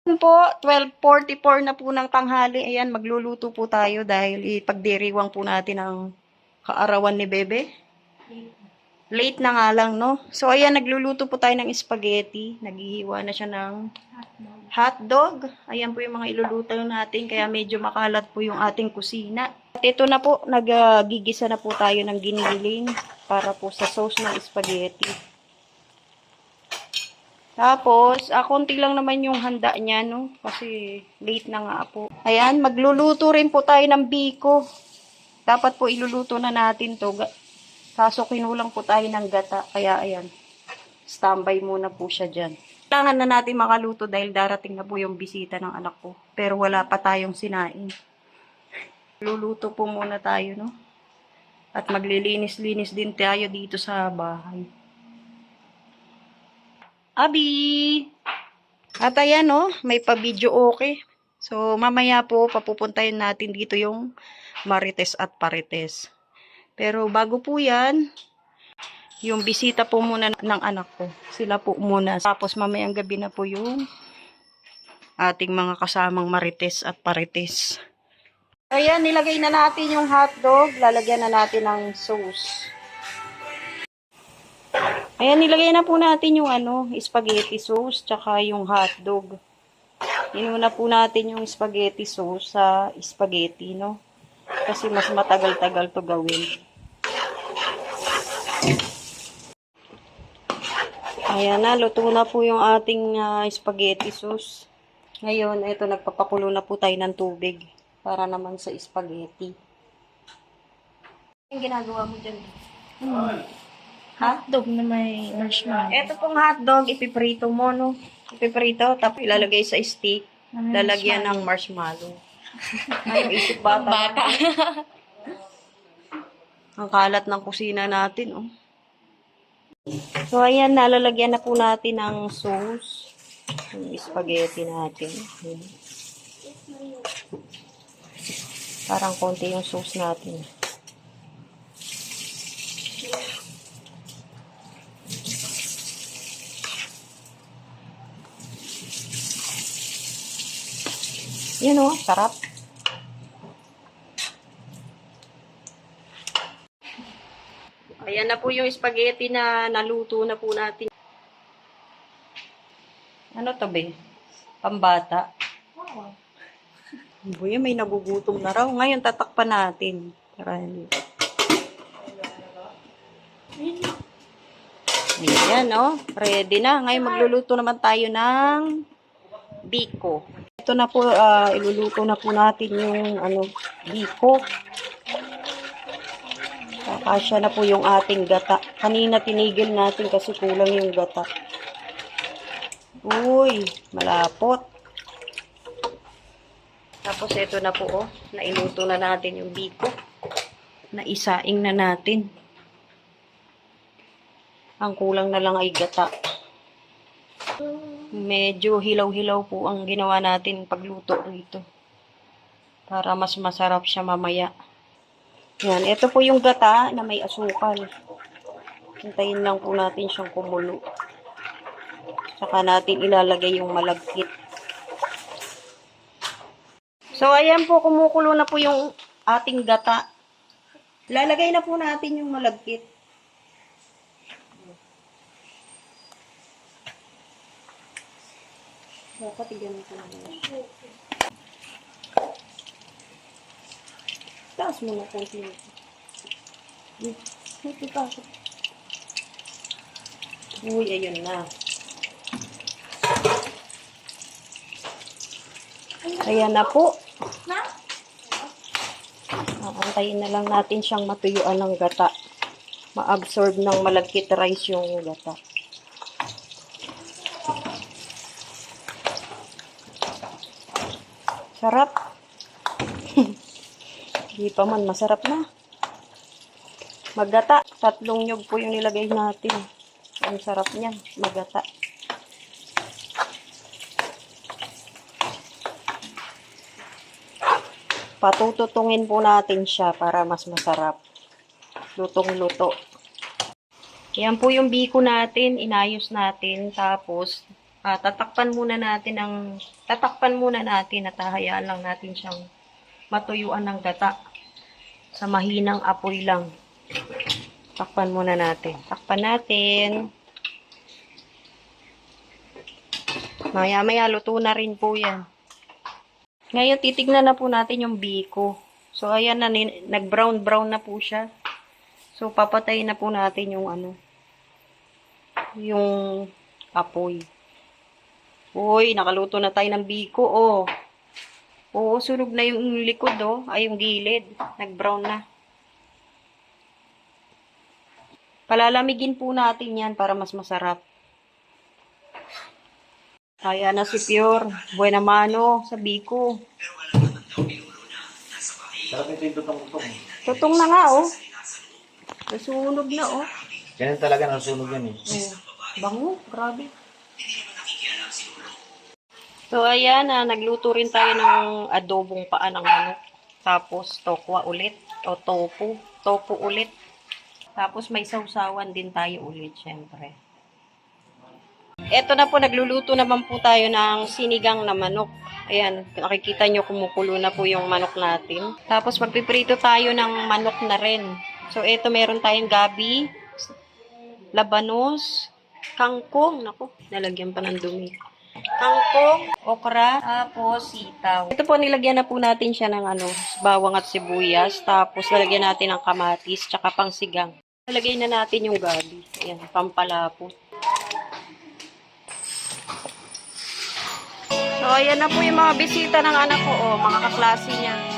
Po, 12:44 na po ng tanghali. Ayan, magluluto po tayo dahil ipagdiriwang po natin ang kaarawan ni Bebe. Late na nga lang, no? So, ayan, nagluluto po tayo ng spaghetti. Naghihiwa na siya ng hotdog. Ayan po yung mga iluluto natin, kaya medyo makalat po yung ating kusina. At ito na po, nagigisa na po tayo ng giniling para po sa sauce ng spaghetti. Tapos, konti lang naman yung handa niya, no? Kasi late na nga po. Ayan, magluluto rin po tayo ng biko. Dapat po iluluto na natin to. Kaso kinulang po tayo ng gata. Kaya ayan, standby muna po siya dyan. Kailangan na natin makaluto dahil darating na po yung bisita ng anak ko. Pero wala pa tayong sinain. Luluto po muna tayo, no? At maglilinis-linis din tayo dito sa bahay. Abi! At ayan, no? May pa-video okay. So, mamaya po, papupuntahin natin dito yung Marites at Parites. Pero bago po yan, yung bisita po muna ng anak ko. Sila po muna. Tapos mamayang gabi na po yung ating mga kasamang Marites at Parites. Ayan, nilagay na natin yung hotdog. Lalagyan na natin ng sauce. Ayan, nilagay na po natin yung spaghetti sauce, tsaka yung hotdog. Inuna po natin yung spaghetti sauce sa spaghetti, no? Kasi mas matagal-tagal to gawin. Ayan na, luto na po yung ating spaghetti sauce. Ngayon, ito, nagpapakulo na po tayo ng tubig para naman sa spaghetti. Yung ginagawa mo dyan? Hotdog na may marshmallow. Ito pong hotdog, ipiprito mo, no? Ipiprito, tapos ilalagay sa stick. Lalagyan ng marshmallow. Ay, isip bata. Ang kalat ng kusina natin, oh. So, ayan, nalalagyan na po natin ng sauce. Yung spaghetti natin. Ayan. Parang konti yung sauce natin. Yun, oh, sarap. Ayan na po yung spaghetti na naluto na po natin. Ano to, be? Pambata. Wow. Buya, may nagugutom na raw. Ngayon, tatakpan natin. Para hindi. Ayan, oh. Ready na. Ngayon, magluluto naman tayo ng biko. Ito na po, iluluto na po natin yung, biko. Kakasya na po yung ating gata. Kanina tinigil natin kasi kulang yung gata. Uy, malapot. Tapos ito na po, oh. Nailuto na natin yung biko. Naisaing na natin. Ang kulang na lang ay gata. Medyo hilaw-hilaw po ang ginawa natin pagluto rito. Para mas masarap siya mamaya. Yan, ito po yung gata na may asukal. Hintayin lang po natin siyang kumulo. Saka natin ilalagay yung malagkit. So, ayan po, kumukulo na po yung ating gata. Lalagay na po natin yung malagkit. Dapat ganun po na. Taas mo na konti. Ito pa. Uy, ayun na. Ayan na po. Antayin na lang natin siyang matuyuan ng gata. Ma-absorb ng malagkit rice yung gata. Sarap. Hindi pa man, masarap na. Maggata. 3 nyog po yung nilagay natin. Ang sarap niya, maggata. Patututungin po natin siya para mas masarap. Lutong-luto. Yan po yung biko natin, inayos natin. Tapos, tatakpan muna natin ng Tatakpan muna natin at hahayaan lang natin siyang matuyuan ng gata. Sa mahinang apoy lang. Takpan muna natin. Takpan natin. Maya-maya, luto na rin po yan. Ngayon, titignan na po natin yung biko. So, ayan na, nag-brown-brown na po siya. So, papatayin na po natin yung yung apoy. Uy, nakaluto na tayo ng biko, oh. Oo, sunog na yung likod, oh. Ay, yung gilid. Nag-brown na. Palalamigin po natin yan para mas masarap. Kaya na si Pure. Buena mano sa biko. Sarap nito yung tutong-tutong. Tutong na nga, oh. Nasunog na, oh. Ganyan talaga nasunog yan eh. Oh. Bango, grabe. So, ayan, nagluto rin tayo ng adobong paa ng manok. Tapos, tokwa ulit. O tofu. Tofu ulit. Tapos, may sausawan din tayo ulit, syempre. Eto na po, nagluluto naman po tayo ng sinigang na manok. Ayan, nakikita nyo kumukulo na po yung manok natin. Tapos, magpiprito tayo ng manok na rin. So, eto meron tayong gabi, labanos, kangkong. Naku, nalagyan pa ng dumi. Kangkong, okra, tapos sitaw. Ito po, nilagyan na po natin siya ng bawang at sibuyas. Tapos, nalagyan natin ng kamatis, tsaka pangsigang. Nalagyan na natin yung gabi. Ayan, pampalapot. So, ayan na po yung mga bisita ng anak ko, oh, mga kaklase niya.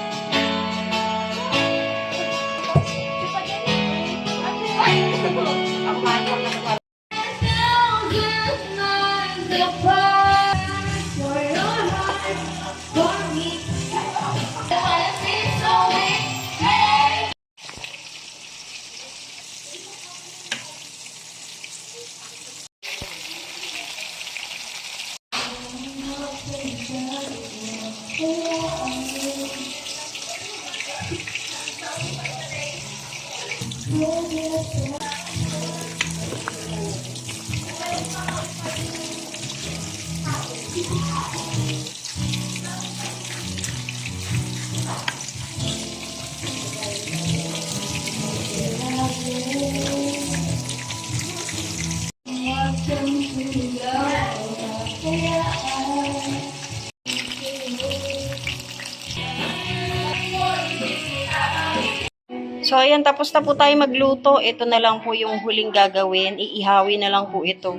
So, ayan, tapos na po tayo magluto. Ito na lang po yung huling gagawin. Iihawi na lang po ito.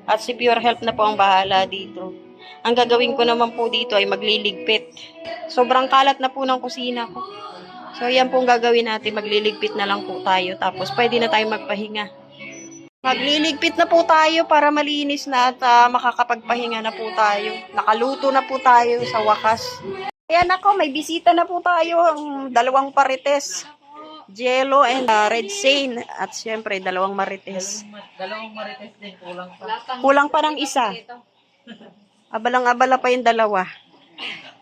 At si Pure Health na po ang bahala dito. Ang gagawin ko naman po dito ay magliligpit. Sobrang kalat na po ng kusina ko. So, yan po ang gagawin natin. Magliligpit na lang po tayo. Tapos, pwede na tayo magpahinga. Magliligpit na po tayo para malinis na at makakapagpahinga na po tayo. Nakaluto na po tayo sa wakas. Ayan ako, may bisita na po tayo. Ang dalawang parites. Jello and red Seine. At syempre, dalawang marites. Dalawang marites din, kulang pa. Kulang pa ng isa. Abalang-abala pa yung dalawa.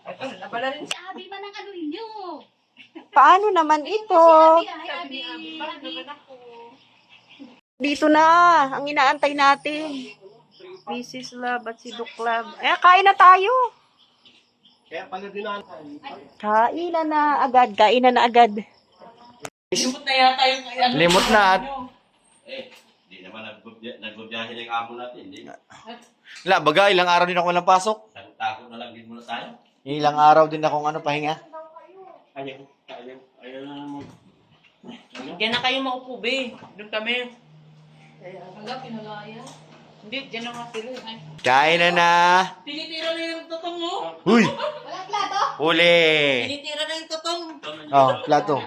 Ito, nabala rin siya. Abi man ang ano inyo. Paano naman ito? Abi. Dito na. Ang inaantay natin. Mrs. Love at si Duke Love. Eh, kain na tayo. Kaya pala din na. Kainan na agad. Kainan na agad. Limot na yata yung... Limot na at... Hindi naman nagbabiyahe lang amo natin. Hindi. Wala, baga, ilang araw din ako walang pasok. Takot na lang din muna tayo. Ilang araw din akong pahinga. Ayaw na naman. Diyan na kayo maupo, be. Doon kami. Hanggang pinalaya. Hindi, diyan na nga sila. Kain na. Tinitira na yung totong mo. Huy! Huli! Tinitira na yung totong. Oh, plato.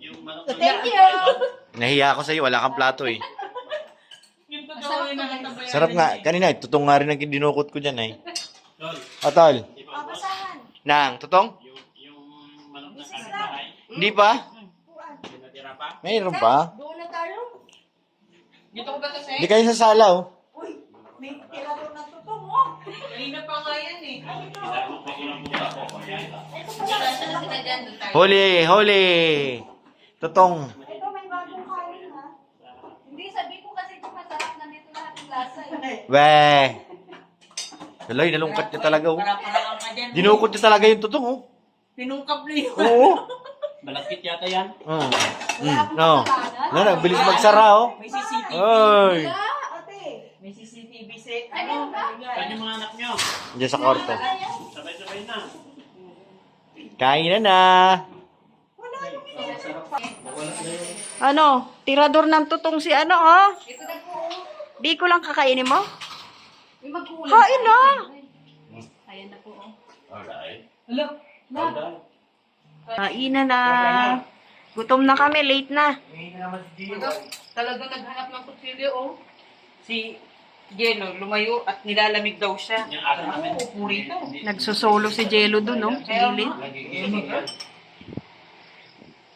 Yung manok Thank you. Nahiya ako sa'yo, wala kang plato eh. Yung totoo yung nakatabayan. Sarap nga, kanina, tutong nga rin ang dinukot ko dyan eh. Atol. Papasahan. Nang, tutong? yung manok na kapitbahay. Hindi pa? Natira pa. Mayroon pa? Doon na tayo. Dito ko ba ito, Hindi kayo sa sala oh. Kanina pa nga yan eh. Pinagod pa ko lang muna ako. Saan na sila dyan? Doon tayo. Huli, huli! Tutong. Ito may bagong kain ha. Hindi, sabi ko kasi ito masarap na dito lahat ng lasa eh. Weh! Alay, nalungkat niya talaga, oh. Para-paraan ka dyan. Dinukot niya talaga yung tutong, oh. Tinungkap na yun. Oo. Malakit yata yan. Oh. No. Nana, bilis magsara, oh. May CCTV. Ay. May CCTV set. Ano? Saan yung mga anak nyo? Diyan sa kwarto. Sabay-sabay na. Kain na na. Ano? Tirador ng tutong si ano, oh? Di ko lang kakainin mo? Kain na. Ayan na po. Alright. Hello? Alright. Kain na na. Gutom na kami, late na. Talaga naghanap ng kutsilyo, oh. Si Jello, lumayo at nilalamig daw siya. Yung akin namin. Oo, puri ito. Nagsusolo si Jello dun, no? Sa gilid. Nagigising yan.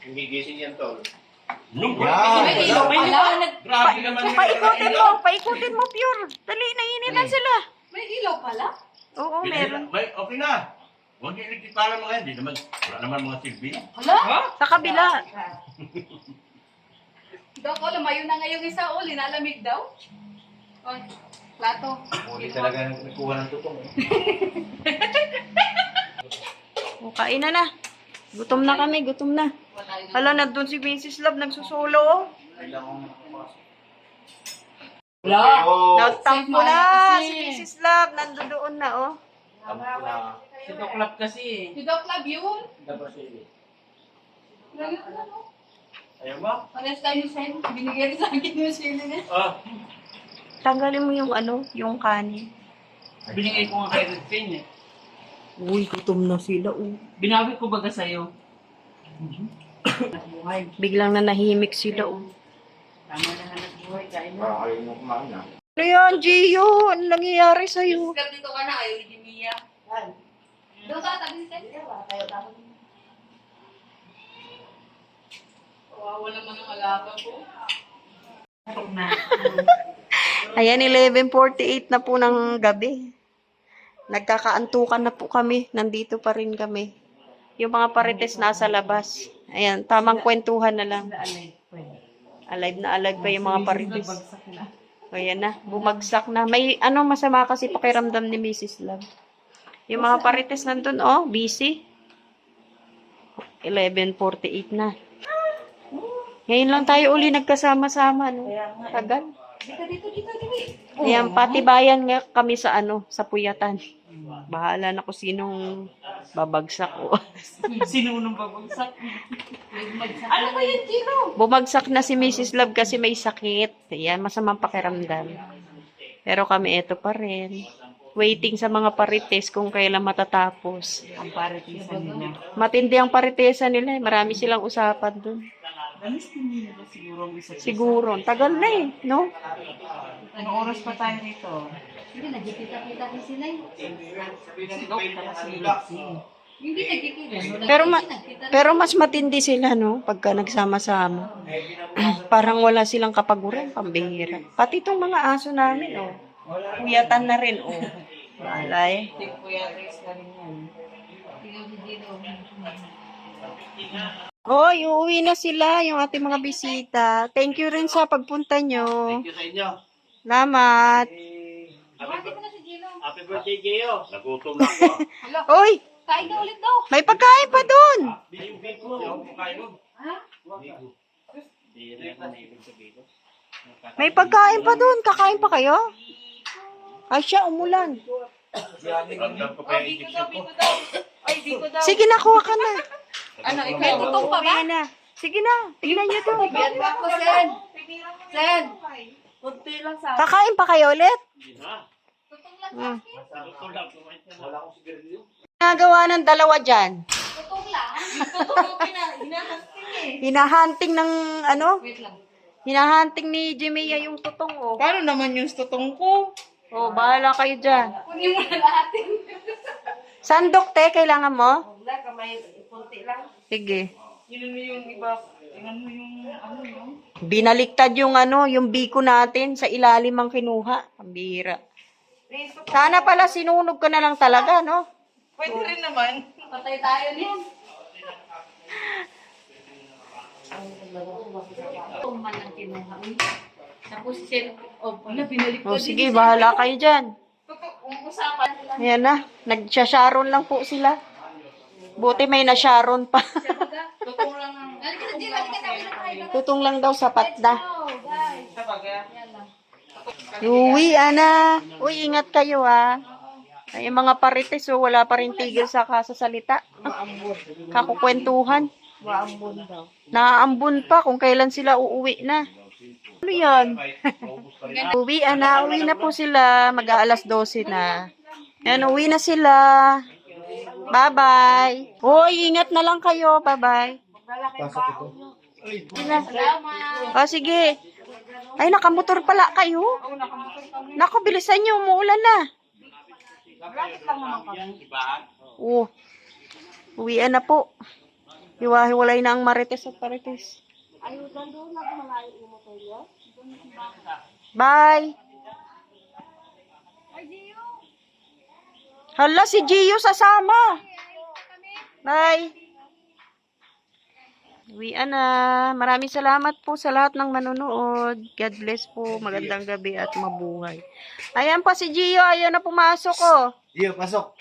Nagigising yan, tol. May ilaw pala. Grabe naman yung Paikutin mo, Pure. Dali, nainitan sila. May ilaw pala? Oo, meron. May, okay na. Huwag yung nagtipalan mga yan. Di naman, wala naman mga silbi. Sa kabila. Daw ko, lumayo na ngayong isa uli. Nalamig daw. O, plato. Muli talaga nagkuha ng tutong, eh. O, kain na na. Gutom na kami, gutom na. Hala, nandun si Mrs. Love, nagsusolo, oh. Nagtampo na si Mrs. Love, nandun doon na, oh. Si Doklap kasi eh. Si Doc Lab yun. Ayaw ba? Pares tayo ni Sen. Binigay rin sa akin yung sili niya. Tanggalin mo yung ano, yung kanin. Binigay ko nga kay Red Pin eh. Uy, gutom na sila, oh. Binawi ko baga sa'yo. Biglang na nahimik sila, oh. Tama na hanap buhay, kain mo. Ano yan, Gio? Ano nangyayari sa'yo? Iskat dito ka na. Ayaw ni Mia. Doon ka, tabi ni Sen. Wala man ang alaga ko. Ayan, 11:48 na po ng gabi. Nagkakaantukan na po kami. Nandito pa rin kami. Yung mga parites nasa labas. Ayan, tamang kwentuhan na lang. Alive na alive pa yung mga parites. Ayan na, bumagsak na. May ano masama kasi pakiramdam ni Mrs. Love. Yung mga parites nandun, oh, busy. 11:48 na. Ngayon lang tayo uli nagkasama-sama, no? Tagal. Dito. Ayan, pati bayan nga kami sa ano, sa Puyatan. Bahala na kung sinong babagsak o. Sino nung babagsak? Ano ba yan, Gino? Bumagsak na si Mrs. Love kasi may sakit. Ayan, masamang pakiramdam. Pero kami eto pa rin. Waiting sa mga parites kung kailan matatapos. Ang paritisan nila. Matindi ang paritesa nila. Marami silang usapan dun. Alis din nila ba siguro ang isa? Siguro. Tagal na eh, no? Anong oras pa tayo rito? Hindi, nagkikita-kita din sila eh. Si Doc kasi Lexi. Hindi nagkikita. Pero mas matindi sila, no? Pagka nagsama-sama. Parang wala silang kapaguran, pambihira. Pati itong mga aso namin, oh. Puyatan na rin, oh. Wala eh. Hindi ko Kuya Grace ka rin yan. Hoy, uuwi na sila, yung ating mga bisita. Thank you rin sa pagpunta nyo. Thank you sa inyo. Salamat. Happy birthday, Gio. Nagutom na ako. Hoy, Kain na ulit daw. may pagkain pa dun. Binibig ko. Ayaw ko kayo. Ha? May pagkain pa dun. Kakain pa kayo? Ay siya, umulan. Ramdam ko pa yung addiction ko. Ay, di ko daw. Sige na, kuha ka na. Ano, ikaw? Tutong pa ba? Uwi na. Sige na, tingnan nyo to. Biyan mo ako, Sen. Sen. Kunti lang sa Kakain pa kayo ulit? Tutong lang sa Hmm. akin. Wala akong sigarilyo. Nagawa ng dalawa dyan. Tutong lang. Tutong yung hinahasting eh. Hinahunting ng ano? Wait lang. Hinahunting ni Jimmy yung tutong, oh. Paano naman yung tutong ko? Oh, bahala kayo dyan. Kunin mo na lahatin. Sandok, te, kailangan mo? Wala, kamay, kunti lang. Sige. Yun yung iba. Tingnan mo yung ano yung... Binaliktad yung ano, yung biko natin sa ilalim ang kinuha. Ang bihira. Sana pala sinunog ka na lang talaga, no? Pwede rin naman. Patay tayo niyan. Tuman ang kinuha. Tapos si Sen, oh, wala, binalik ko Oh, sige, bahala kayo dyan. Usapan. Ayan na, nagsasharon lang po sila. Buti may nasharon pa. Tutong lang ang... Tutong lang daw, sapat na. Uwi, ana. Uy, ingat kayo, ha. Ay, yung mga parites, oh, wala pa rin tigil sa kasasalita. Kakukwentuhan. Naaambon pa kung kailan sila uuwi na. Ano yan? Uwi, ana. Uwi na po sila. Mag-aalas 12 na. Ayan, uwi na sila. Bye-bye. Uy, ingat na lang kayo. Bye-bye. O, sige. Ay, nakamotor pala kayo. Naku, bilisan nyo. Umuulan na. Oh, uwian na po. Hiwa-hiwalay na ang marites at parites. Bye. Hala, si Gio sasama. Bye. Uwian na. Maraming salamat po sa lahat ng manonood. God bless po. Magandang gabi at mabuhay. Ayan pa si Gio. Ayaw na pumasok, oh. Iyo, pasok.